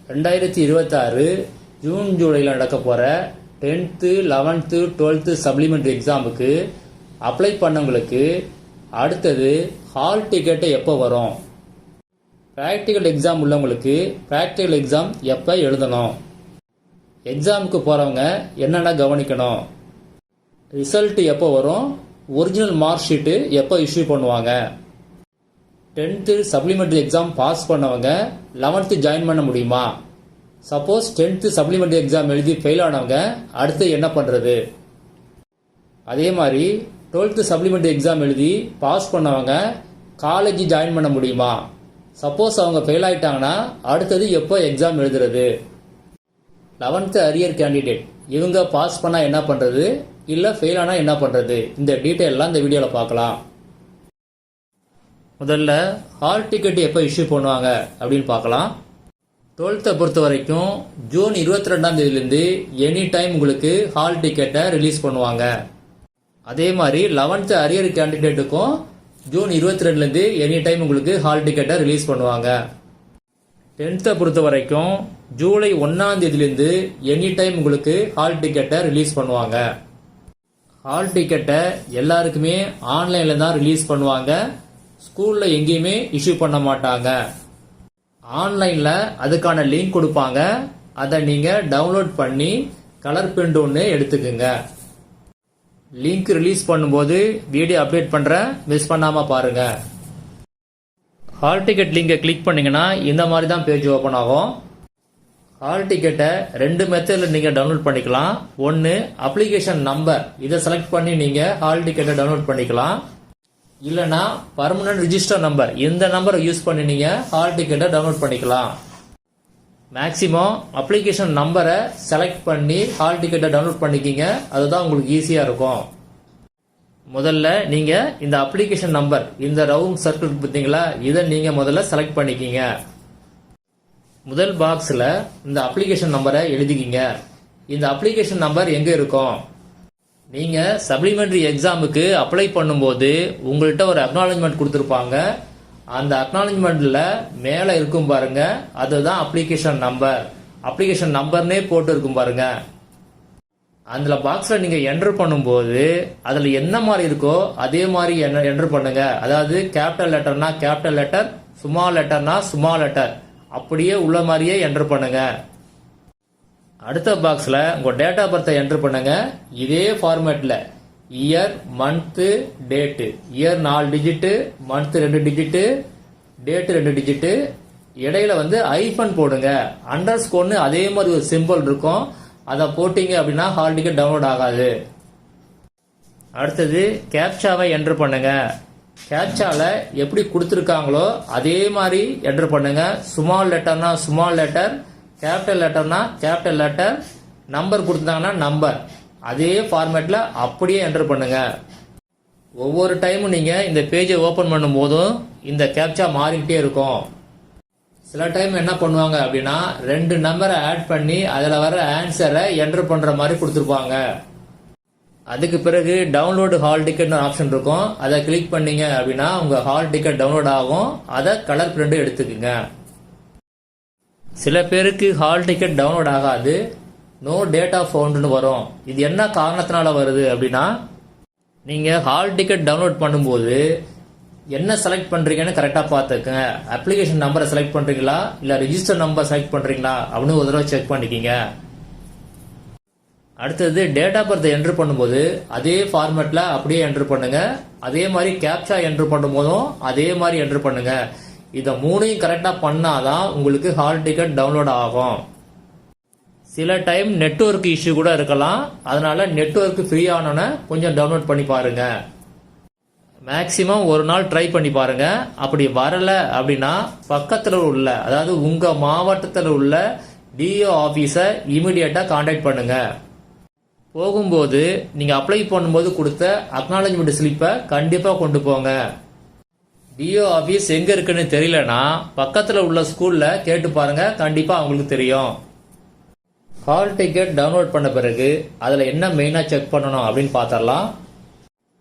2026 June ஜூலையில் நடக்க போகிற 10th 11th 12th சப்ளிமெண்ட்ரி எக்ஸாமுக்கு அப்ளை பண்ணவங்களுக்கு அடுத்தது ஹால் டிக்கெட்டு எப்போ வரும், ப்ராக்டிக்கல் எக்ஸாம் உள்ளவங்களுக்கு ப்ராக்டிக்கல் எக்ஸாம் எப்போ எழுதணும், எக்ஸாமுக்கு போகிறவங்க என்னென்ன கவனிக்கணும், ரிசல்ட் எப்போ வரும், ஒரிஜினல் மார்க் ஷீட்டு எப்போ இஷ்யூ பண்ணுவாங்க, 10th சப்ளிமெண்ட்ரி எக்ஸாம் பாஸ் பண்ணவங்க 11th ஜாயின் பண்ண முடியுமா, சப்போஸ் 10th சப்ளிமெண்ட்ரி எக்ஸாம் எழுதி ஃபெயில் ஆனவங்க அடுத்து என்ன பண்ணுறது, அதே மாதிரி 12th சப்ளிமெண்ட்ரி எக்ஸாம் எழுதி பாஸ் பண்ணவங்க காலேஜ் ஜாயின் பண்ண முடியுமா, சப்போஸ் அவங்க ஃபெயில் ஆகிட்டாங்கன்னா அடுத்தது எப்போ எக்ஸாம் எழுதுறது, 11th அரியர் கேண்டிடேட் இவங்க பாஸ் பண்ணால் என்ன பண்ணுறது, இல்லை ஃபெயில் ஆனால் என்ன பண்ணுறது, இந்த டீட்டெயிலெலாம் இந்த வீடியோவில் பார்க்கலாம். முதல்ல ஹால் டிக்கெட் எப்போ இஷ்யூ பண்ணுவாங்க அப்படின்னு பார்க்கலாம். 12th பொறுத்த வரைக்கும் ஜூன் 22ஆம் தேதியிலேருந்து எனி டைம் உங்களுக்கு ஹால் டிக்கெட்டை ரிலீஸ் பண்ணுவாங்க. அதே மாதிரி 11th அரியர் கேண்டிடேட்டுக்கும் ஜூன் 22லேருந்து எனி டைம் உங்களுக்கு ஹால் டிக்கெட்டை ரிலீஸ் பண்ணுவாங்க. 10th பொறுத்த வரைக்கும் ஜூலை 1ஆம் தேதியிலேருந்து எனி டைம் உங்களுக்கு ஹால் டிக்கெட்டை ரிலீஸ் பண்ணுவாங்க. ஹால் டிக்கெட்டை எல்லாருக்குமே ஆன்லைனில் தான் ரிலீஸ் பண்ணுவாங்க, ஸ்கூலில் எங்கேயுமே இஷ்யூ பண்ண மாட்டாங்க. ஆன்லைனில் அதுக்கான லிங்க் கொடுப்பாங்க, அதை நீங்கள் டவுன்லோட் பண்ணி கலர் பிரிண்ட் ஒன்று எடுத்துக்குங்க. லிங்க் ரிலீஸ் பண்ணும்போது வீடியோ அப்டேட் பண்ணுறேன், மிஸ் பண்ணாமல் பாருங்கள். ஹால் டிக்கெட் லிங்கை கிளிக் பண்ணிங்கன்னா இந்த மாதிரி தான் பேஜ் ஓப்பன் ஆகும். ஹால் டிக்கெட்டை 2 மெத்தடில் நீங்கள் டவுன்லோட் பண்ணிக்கலாம். ஒன்று அப்ளிகேஷன் நம்பர், இதை செலக்ட் பண்ணி நீங்கள் ஹால் டிக்கெட்டை டவுன்லோட் பண்ணிக்கலாம். இல்லைனா பர்மனன்ட் ரிஜிஸ்டர் நம்பர், இந்த நம்பரை யூஸ் பண்ணி நீங்கள் ஹால் டிக்கெட்டை டவுன்லோட் பண்ணிக்கலாம். மேக்ஸிமம் அப்ளிகேஷன் நம்பரை செலக்ட் பண்ணி ஹால் டிக்கெட்டை டவுன்லோட் பண்ணிக்கிங்க, அதுதான் உங்களுக்கு ஈஸியாக இருக்கும். முதல்ல நீங்கள் இந்த அப்ளிகேஷன் நம்பர், இந்த ரவுண்ட் சர்க்கிள் பார்த்தீங்களா, இதை நீங்கள் முதல்ல செலக்ட் பண்ணிக்கிங்க. முதல் பாக்ஸில் இந்த அப்ளிகேஷன் நம்பரை எழுதிக்கிங்க. இந்த அப்ளிகேஷன் நம்பர் எங்கே இருக்கும், நீங்கள் சப்ளிமெண்ட்ரி எக்ஸாமுக்கு அப்ளை பண்ணும்போது உங்கள்கிட்ட ஒரு அக்னாலஜ்மெண்ட் கொடுத்துருப்பாங்க. அந்த அக்னாலஜ்மெண்ட்டில் மேலே இருக்கும் பாருங்க, அதுதான் அப்ளிகேஷன் நம்பர். அப்ளிகேஷன் நம்பர்னே போட்டு இருக்கும் பாருங்க. அந்த பாக்ஸில் நீங்கள் என்டர் பண்ணும்போது அதில் என்ன மாதிரி இருக்கோ அதே மாதிரி என்டர் பண்ணுங்க. அதாவது கேபிட்டல் லெட்டர்னா கேபிட்டல் லெட்டர், ஸ்மால் லெட்டர்னா ஸ்மால் லெட்டர், அப்படியே உள்ள மாதிரியே என்டர் பண்ணுங்க. அடுத்த பாக்ஸில் உங்கள் டேட் ஆஃப் பர்த்தை என்டர் பண்ணுங்க. இதே ஃபார்மேட்டில் year, month, date. Year 4 digit, month 2 digit, date 2 digit. இடையில ஐஃபன் போடுங்க. அண்டர் ஸ்கோர்னு அதே மாதிரி ஒரு சிம்பிள் இருக்கும், அதை போட்டிங்க அப்படின்னா ஹால் டிக்கெட் டவுன்லோட் ஆகாது. அடுத்தது கேப்சாவை என்டர் பண்ணுங்க. கேப்சாவில் எப்படி கொடுத்துருக்காங்களோ அதே மாதிரி என்டர் பண்ணுங்க. ஸ்மால் லெட்டர்னா ஸ்மால் லெட்டர், கேபிட்டல் லெட்டர்னா கேபிட்டல் லெட்டர், நம்பர் கொடுத்தாங்கன்னா நம்பர், அதே ஃபார்மேட்டில் அப்படியே என்டர் பண்ணுங்க. ஒவ்வொரு டைமும் நீங்கள் இந்த பேஜை ஓப்பன் பண்ணும் போதும் இந்த கேப்சா மாறிக்கிட்டே இருக்கும். சில டைம் என்ன பண்ணுவாங்க அப்படின்னா 2 நம்பரை ஆட் பண்ணி அதில் வர ஆன்சரை என்டர் பண்ணுற மாதிரி கொடுத்துருப்பாங்க. அதுக்கு பிறகு டவுன்லோடு ஹால் டிக்கெட்னு ஆப்ஷன் இருக்கும், அதை கிளிக் பண்ணீங்க அப்படின்னா உங்கள் ஹால் டிக்கெட் டவுன்லோட் ஆகும். அதை கலர் பிரிண்ட் எடுத்துக்குங்க. சில பேருக்கு ஹால் டிக்கெட் டவுன்லோட் ஆகாது, நோ டேட்டா ஃபவுண்டுன்னு வரும். இது என்ன காரணத்தினால வருது அப்படின்னா, நீங்கள் ஹால் டிக்கெட் டவுன்லோட் பண்ணும்போது என்ன செலக்ட் பண்ணுறீங்கன்னு கரெக்டாக பார்த்துக்குங்க. அப்ளிகேஷன் நம்பரை செலக்ட் பண்ணுறீங்களா இல்லை ரிஜிஸ்டர் நம்பர் செலக்ட் பண்ணுறீங்களா அப்படின்னு ஒரு தடவை செக் பண்ணிக்கிங்க. அடுத்தது டேட் ஆஃப் பர்த் என்ட்ரு பண்ணும்போது அதே ஃபார்மேட்டில் அப்படியே என்ட்ரு பண்ணுங்க. அதே மாதிரி கேப்சா என்ட்ரு பண்ணும்போதும் அதே மாதிரி என்ட்ரு பண்ணுங்க. இதை 3ஐயும் கரெக்டாக பண்ணாதான் உங்களுக்கு ஹால் டிக்கெட் டவுன்லோட் ஆகும். சில டைம் நெட்வொர்க் இஷ்யூ கூட இருக்கலாம், அதனால நெட்வொர்க் ஃப்ரீ ஆனோன்னு கொஞ்சம் டவுன்லோட் பண்ணி பாருங்க. மேக்சிமம் ஒரு நாள் ட்ரை பண்ணி பாருங்க. அப்படி வரல அப்படின்னா பக்கத்தில் உள்ள, அதாவது உங்க மாவட்டத்தில் உள்ள டிஓ ஆஃபீஸை இமிடியேட்டாக கான்டாக்ட் பண்ணுங்க. போகும்போது நீங்கள் அப்ளை பண்ணும்போது கொடுத்த அக்னாலஜ்மெண்ட் ஸ்லிப்பை கண்டிப்பாக கொண்டு போங்க. டிஓ ஆஃபீஸ் எங்கே இருக்குன்னு தெரியலனா பக்கத்தில் உள்ள ஸ்கூலில் கேட்டு பாருங்க, கண்டிப்பாக அவங்களுக்கு தெரியும். ஹால் டிக்கெட் டவுன்லோட் பண்ண பிறகு அதில் என்ன மெயினாக செக் பண்ணணும் அப்படின்னு பார்த்தரலாம்.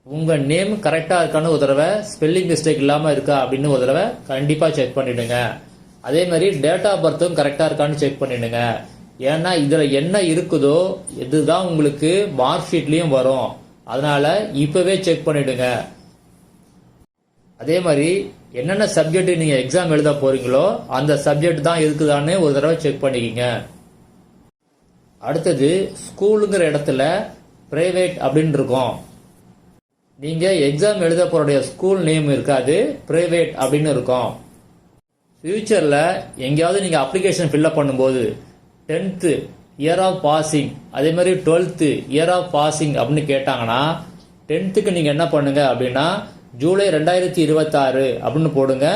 உங்கள் நேம் கரெக்டாக இருக்கான்னு ஒரு தடவை, ஸ்பெல்லிங் மிஸ்டேக் இல்லாமல் இருக்கா அப்படின்னு ஒரு தடவை கண்டிப்பாக செக் பண்ணிவிடுங்க. அதே மாதிரி டேட் ஆஃப் பர்த்தும் கரெக்டாக இருக்கான்னு செக் பண்ணிடுங்க. ஏன்னா இதில் என்ன இருக்குதோ இதுதான் உங்களுக்கு மார்க் ஷீட்லேயும் வரும். அதனால இப்போவே செக் பண்ணிடுங்க. அதே மாதிரி என்னென்ன சப்ஜெக்ட் நீங்கள் எக்ஸாம் எழுத போறீங்களோ அந்த சப்ஜெக்ட் தான் இருக்குதான்னு ஒரு தடவை செக் பண்ணிக்கிங்க. அடுத்தது ஸ்கூலுங்கிற இடத்துல பிரைவேட் அப்படின்னு இருக்கும். நீங்கள் எக்ஸாம் எழுத போகிற ஸ்கூல் நேம் இருக்காது, பிரைவேட் அப்படின்னு இருக்கும். ஃபியூச்சரில் எங்கேயாவது நீங்கள் அப்ளிகேஷன் ஃபில்அப் பண்ணும்போது 10th இயர் ஆஃப் பாசிங், அதே மாதிரி 12th இயர் ஆஃப் பாசிங் அப்படின்னு கேட்டாங்கன்னா 10th நீங்கள் என்ன பண்ணுங்க அப்படின்னா ஜூலை 2026 அப்படின்னு போடுங்க.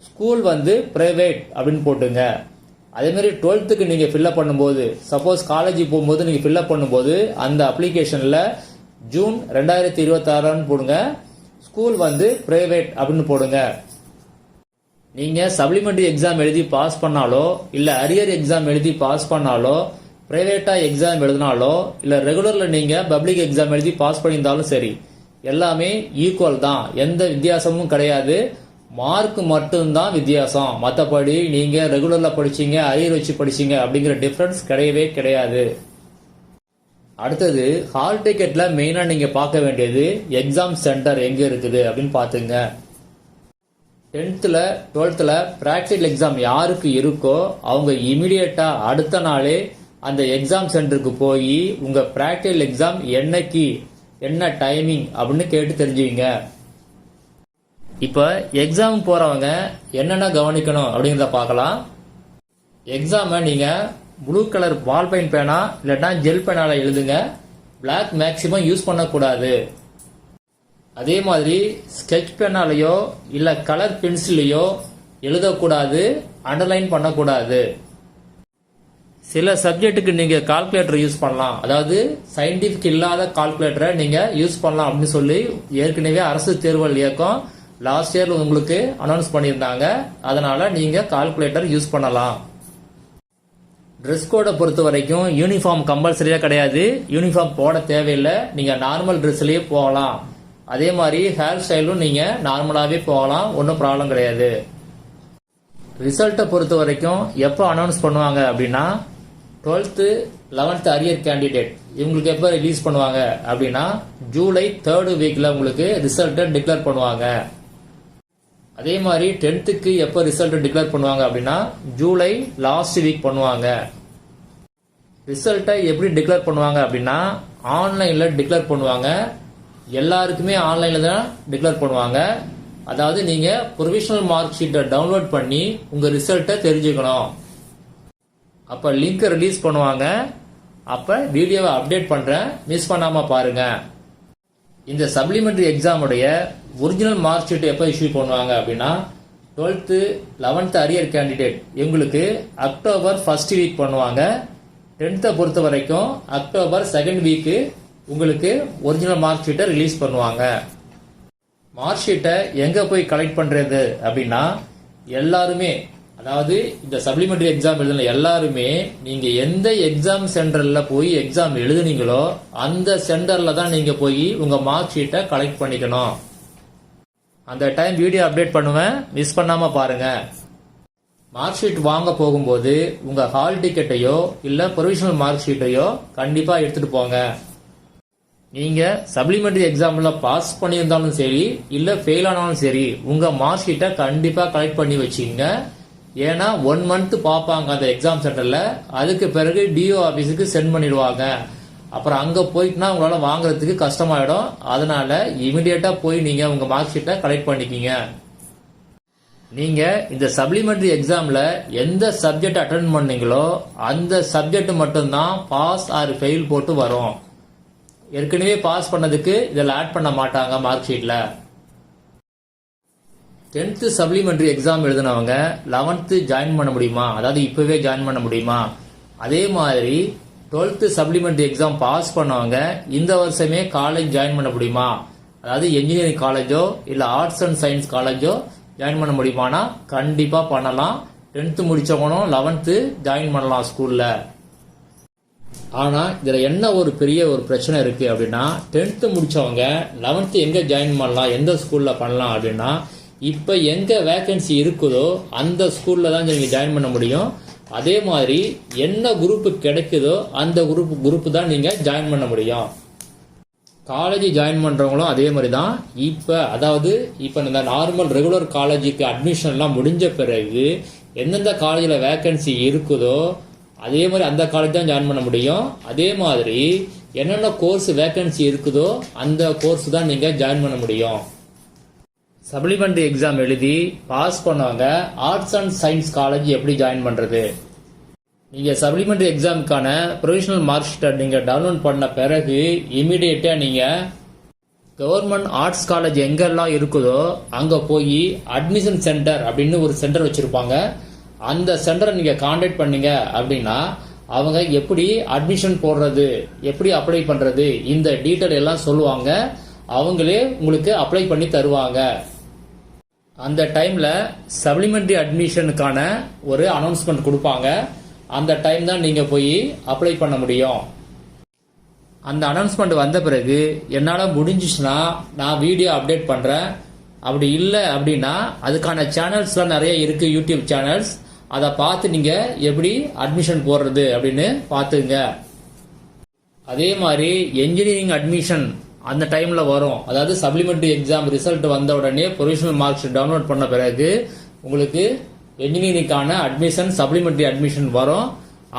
ஸ்கூல் வந்து பிரைவேட் அப்படின்னு போட்டுங்க. அதே மாதிரி 12th நீங்கள் ஃபில்அப் பண்ணும்போது, சப்போஸ் காலேஜ் போகும்போது நீங்கள் ஃபில்அப் பண்ணும்போது அந்த அப்ளிகேஷனில் ஜூன் 2026 போடுங்க. ஸ்கூல் வந்து பிரைவேட் அப்படின்னு போடுங்க. நீங்கள் சப்ளிமெண்ட்ரி எக்ஸாம் எழுதி பாஸ் பண்ணாலோ இல்லை அரியர் எக்ஸாம் எழுதி பாஸ் பண்ணாலோ, பிரைவேட்டாக எக்ஸாம் எழுதினாலோ இல்லை ரெகுலரில் நீங்கள் பப்ளிக் எக்ஸாம் எழுதி பாஸ் பண்ணியிருந்தாலும் சரி, எல்லாமே ஈக்குவல் தான். எந்த வித்தியாசமும் கிடையாது. மார்க் மட்டும்தான் வித்தியாசம். மற்றபடி நீங்கள் ரெகுலரில் படிச்சீங்க, அரியர் வச்சு படிச்சீங்க அப்படிங்கிற டிஃப்ரென்ஸ் கிடையவே கிடையாது. அடுத்தது ஹால் டிக்கெட்டில் மெயினாக நீங்கள் பார்க்க வேண்டியது எக்ஸாம் சென்டர் எங்கே இருக்குது அப்படின்னு பார்த்துங்க. 10th 12th ப்ராக்டிகல் எக்ஸாம் யாருக்கு இருக்கோ அவங்க இமிடியேட்டாக அடுத்த நாளே அந்த எக்ஸாம் சென்டருக்கு போய் உங்கள் ப்ராக்டிகல் எக்ஸாம் என்னைக்கு, என்ன டைமிங் அப்படின்னு கேட்டு தெரிஞ்சுங்க. இப்போ எக்ஸாம் போகிறவங்க என்னென்ன கவனிக்கணும் அப்படிங்கிறத பார்க்கலாம். எக்ஸாமை நீங்கள் ப்ளூ கலர் பால் பெயின் பேனா இல்லைன்னா ஜெல் பேனால எழுதுங்க. பிளாக் மேக்சிமம் யூஸ் பண்ணக்கூடாது. அதே மாதிரி ஸ்கெட்ச் பென்னாலேயோ இல்லை கலர் பென்சிலையோ எழுதக்கூடாது, அண்டர்லைன் பண்ணக்கூடாது. சில சப்ஜெக்ட்டுக்கு நீங்கள் கால்குலேட்டர் யூஸ் பண்ணலாம், அதாவது சயின்டிஃபிக் இல்லாத கால்குலேட்டரை நீங்கள் யூஸ் பண்ணலாம் அப்படின்னு சொல்லி ஏற்கனவே அரசு தேர்வுகள் இயக்கம் லாஸ்ட் இயர் உங்களுக்கு அனௌன்ஸ் பண்ணியிருந்தாங்க. அதனால நீங்கள் கால்குலேட்டர் யூஸ் பண்ணலாம். ட்ரெஸ் கோடை பொறுத்த வரைக்கும் யூனிஃபார்ம் கம்பல்சரியாக கிடையாது. யூனிஃபார்ம் போட தேவையில்லை, நீங்கள் நார்மல் ட்ரெஸ்லேயே போகலாம். அதே மாதிரி ஹேர் ஸ்டைலும் நீங்கள் நார்மலாகவே போகலாம், ஒன்றும் ப்ராப்ளம் கிடையாது. ரிசல்ட்டை பொறுத்த வரைக்கும் எப்போ அனௌன்ஸ் பண்ணுவாங்க அப்படின்னா 12th 11th அரியர் கேண்டிடேட் இவங்களுக்கு எப்போ ரிலீஸ் பண்ணுவாங்க அப்படின்னா ஜூலை 3rd வீக்கில் உங்களுக்கு ரிசல்ட்டை டிக்ளேர் பண்ணுவாங்க. அதே மாதிரி 10th எப்போ ரிசல்ட் டிக்ளேர் பண்ணுவாங்க அப்படின்னா ஜூலை லாஸ்ட் வீக் பண்ணுவாங்க. ரிசல்ட்டை எப்படி டிக்ளேர் பண்ணுவாங்க அப்படின்னா ஆன்லைனில் டிக்ளேர் பண்ணுவாங்க. எல்லாருக்குமே ஆன்லைனில் தான் டிக்ளேர் பண்ணுவாங்க. அதாவது நீங்கள் ப்ரொவிஷனல் மார்க் ஷீட்டை டவுன்லோட் பண்ணி உங்கள் ரிசல்ட்டை தெரிஞ்சுக்கணும். அப்போ லிங்க்கை ரிலீஸ் பண்ணுவாங்க. அப்போ வீடியோவை அப்டேட் பண்ணுறேன், மிஸ் பண்ணாமல் பாருங்கள். இந்த சப்ளிமெண்ட்ரி எக்ஸாமுடைய ஒரிஜினல் மார்க் ஷீட் எப்போ இஷ்யூ பண்ணுவாங்க அப்படின்னா 12th 11th அரியர் கேண்டிடேட் இவங்களுக்கு அக்டோபர் 1st வீக் பண்ணுவாங்க. 10th பொறுத்த வரைக்கும் அக்டோபர் 2nd வீக்கு உங்களுக்கு ஒரிஜினல் மார்க் ஷீட்டை ரிலீஸ் பண்ணுவாங்க. மார்க் ஷீட்டை எங்கே போய் கலெக்ட் பண்ணுறது அப்படின்னா எல்லாருமே, அதாவது இந்த சப்ளிமெண்ட்ரி எக்ஸாம் எழுதின எல்லாருமே நீங்கள் எந்த எக்ஸாம் சென்டரில் போய் எக்ஸாம் எழுதுனீங்களோ அந்த சென்டரில் தான் நீங்கள் போய் உங்கள் மார்க் ஷீட்டை கலெக்ட் பண்ணிக்கணும். அந்த டைம் வீடியோ அப்டேட் பண்ணுவேன், மிஸ் பண்ணாமல் பாருங்கள். மார்க் ஷீட் வாங்க போகும்போது உங்கள் ஹால் டிக்கெட்டையோ இல்லை ப்ரொவிஷனல் மார்க் ஷீட்டையோ கண்டிப்பாக எடுத்துகிட்டு போங்க. நீங்கள் சப்ளிமெண்ட்ரி எக்ஸாமில் பாஸ் பண்ணியிருந்தாலும் சரி இல்லை ஃபெயில் ஆனாலும் சரி உங்கள் மார்க் ஷீட்டை கண்டிப்பாக கலெக்ட் பண்ணி வச்சுங்க. ஏன்னா 1 month பார்ப்பாங்க அந்த எக்ஸாம் சென்டரில். அதுக்கு பிறகு டிஓ ஆஃபீஸுக்கு சென்ட் பண்ணிடுவாங்க. அப்புறம் அங்கே போயிட்டுனா உங்களால் வாங்குறதுக்கு கஷ்டமாயிடும். அதனால இமிடியேட்டாக போய் நீங்கள் உங்கள் மார்க் ஷீட்டை கலெக்ட் பண்ணிக்கிங்க. நீங்கள் இந்த சப்ளிமெண்ட்ரி எக்ஸாமில் எந்த சப்ஜெக்ட் அட்டென்ட் பண்ணீங்களோ அந்த சப்ஜெக்ட் மட்டும்தான் பாஸ் ஆர் ஃபெயில் போட்டு வரும். ஏற்கனவே பாஸ் பண்ணதுக்கு இதில் ஆட் பண்ண மாட்டாங்க மார்க் ஷீட்டில். 10th supplementary exam எழுதினவங்க 11th join பண்ண முடியுமா, அதாவது இப்போவே ஜாயின் பண்ண முடியுமா? அதே மாதிரி 12th சப்ளிமெண்ட்ரி எக்ஸாம் பாஸ் பண்ணவங்க இந்த வருஷமே காலேஜ் ஜாயின் பண்ண முடியுமா, அதாவது என்ஜினியரிங் காலேஜோ இல்லை ஆர்ட்ஸ் அண்ட் சயின்ஸ் காலேஜோ ஜாயின் பண்ண முடியுமானா கண்டிப்பாக பண்ணலாம். 10th முடிச்சவங்களும் 11th ஜாயின் பண்ணலாம் ஸ்கூலில். ஆனால் இதில் என்ன ஒரு பெரிய ஒரு பிரச்சனை இருக்குது அப்படின்னா 10th முடித்தவங்க 11th எங்கே ஜாயின் பண்ணலாம், எந்த ஸ்கூலில் பண்ணலாம் அப்படின்னா இப்போ எங்கே வேக்கன்சி இருக்குதோ அந்த ஸ்கூலில் தான் நீங்கள் ஜாயின் பண்ண முடியும். அதே மாதிரி என்ன குரூப்பு கிடைக்குதோ அந்த குரூப்பு தான் நீங்கள் ஜாயின் பண்ண முடியும். காலேஜ் ஜாயின் பண்ணுறவங்களும் அதே மாதிரி தான். இப்போ இந்த நார்மல் ரெகுலர் காலேஜுக்கு அட்மிஷன்லாம் முடிஞ்ச பிறகு எந்தெந்த காலேஜில் வேக்கன்சி இருக்குதோ அதே மாதிரி அந்த காலேஜ் தான் ஜாயின் பண்ண முடியும். அதே மாதிரி என்னென்ன கோர்ஸ் வேக்கன்சி இருக்குதோ அந்த கோர்ஸ் தான் நீங்கள் ஜாயின் பண்ண முடியும். சப்ளிமெண்ட்ரி எக்ஸாம் எழுதி பாஸ் பண்ணவங்க ஆர்ட்ஸ் அண்ட் சயின்ஸ் காலேஜ் எப்படி ஜாயின் பண்ணுறது? நீங்கள் சப்ளிமெண்ட்ரி எக்ஸாமுக்கான ப்ரொவிஷனல் மார்க் ஷீட்டை நீங்கள் டவுன்லோட் பண்ண பிறகு இமீடியட்டாக நீங்கள் கவர்மெண்ட் ஆர்ட்ஸ் காலேஜ் எங்கெல்லாம் இருக்குதோ அங்கே போய் அட்மிஷன் சென்டர் அப்படின்னு ஒரு சென்டர் வச்சுருப்பாங்க. அந்த சென்டரை நீங்கள் காண்டாக்ட் பண்ணீங்க அப்படின்னா அவங்க எப்படி அட்மிஷன் போடுறது, எப்படி அப்ளை பண்ணுறது, இந்த டீட்டெயில் எல்லாம் சொல்லுவாங்க. அவங்களே உங்களுக்கு அப்ளை பண்ணி தருவாங்க. அந்த டைமில் சப்ளிமெண்ட்ரி அட்மிஷனுக்கான ஒரு அனௌன்ஸ்மெண்ட் கொடுப்பாங்க. அந்த டைம் தான் நீங்கள் போய் அப்ளை பண்ண முடியும். அந்த அனௌன்ஸ்மெண்ட் வந்த பிறகு என்னால் முடிஞ்சிச்சுன்னா நான் வீடியோ அப்டேட் பண்ணுறேன். அப்படி இல்லை அப்படின்னா அதுக்கான சேனல்ஸ்லாம் நிறைய இருக்குது, யூடியூப் சேனல்ஸ். அதை பார்த்து நீங்கள் எப்படி அட்மிஷன் போடுறது அப்படின்னு பார்த்துங்க. அதே மாதிரி என்ஜினியரிங் அட்மிஷன் அந்த டைமில் வரும். அதாவது சப்ளிமெண்ட்ரி எக்ஸாம் ரிசல்ட் வந்த உடனே ப்ரொவிஷனல் மார்க்ஸ் டவுன்லோட் பண்ண பிறகு உங்களுக்கு என்ஜினியரிங்கான அட்மிஷன் சப்ளிமெண்ட்ரி அட்மிஷன் வரும்.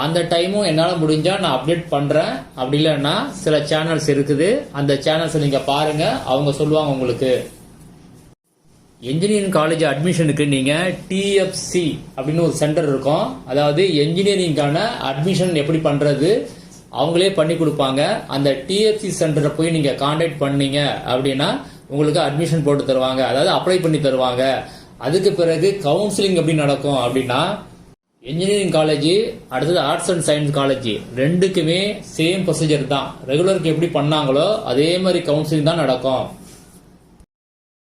அந்த டைமும் என்னால் முடிஞ்சால் நான் அப்டேட் பண்ணுறேன். அப்படி இல்லைன்னா சில சேனல்ஸ் இருக்குது, அந்த சேனல்ஸை நீங்கள் பாருங்கள், அவங்க சொல்லுவாங்க உங்களுக்கு. என்ஜினியரிங் காலேஜ் அட்மிஷனுக்கு நீங்கள் டிஎஃப்சி அப்படின்னு ஒரு சென்டர் இருக்கும். அதாவது என்ஜினியரிங்கான அட்மிஷன் எப்படி பண்ணுறது அவங்களே பண்ணி கொடுப்பாங்க. அந்த டிஎஃப்சி சென்டரை போய் நீங்கள் காண்டாக்ட் பண்ணீங்க அப்படின்னா உங்களுக்கு அட்மிஷன் போட்டு தருவாங்க, அதாவது அப்ளை பண்ணி தருவாங்க. அதுக்கு பிறகு கவுன்சிலிங் எப்படி நடக்கும் அப்படின்னா என்ஜினியரிங் காலேஜ் அடுத்தது ஆர்ட்ஸ் அண்ட் சயின்ஸ் காலேஜ் ரெண்டுக்குமே சேம் ப்ரொசீஜர் தான். ரெகுலருக்கு எப்படி பண்ணாங்களோ அதே மாதிரி கவுன்சிலிங் தான் நடக்கும்.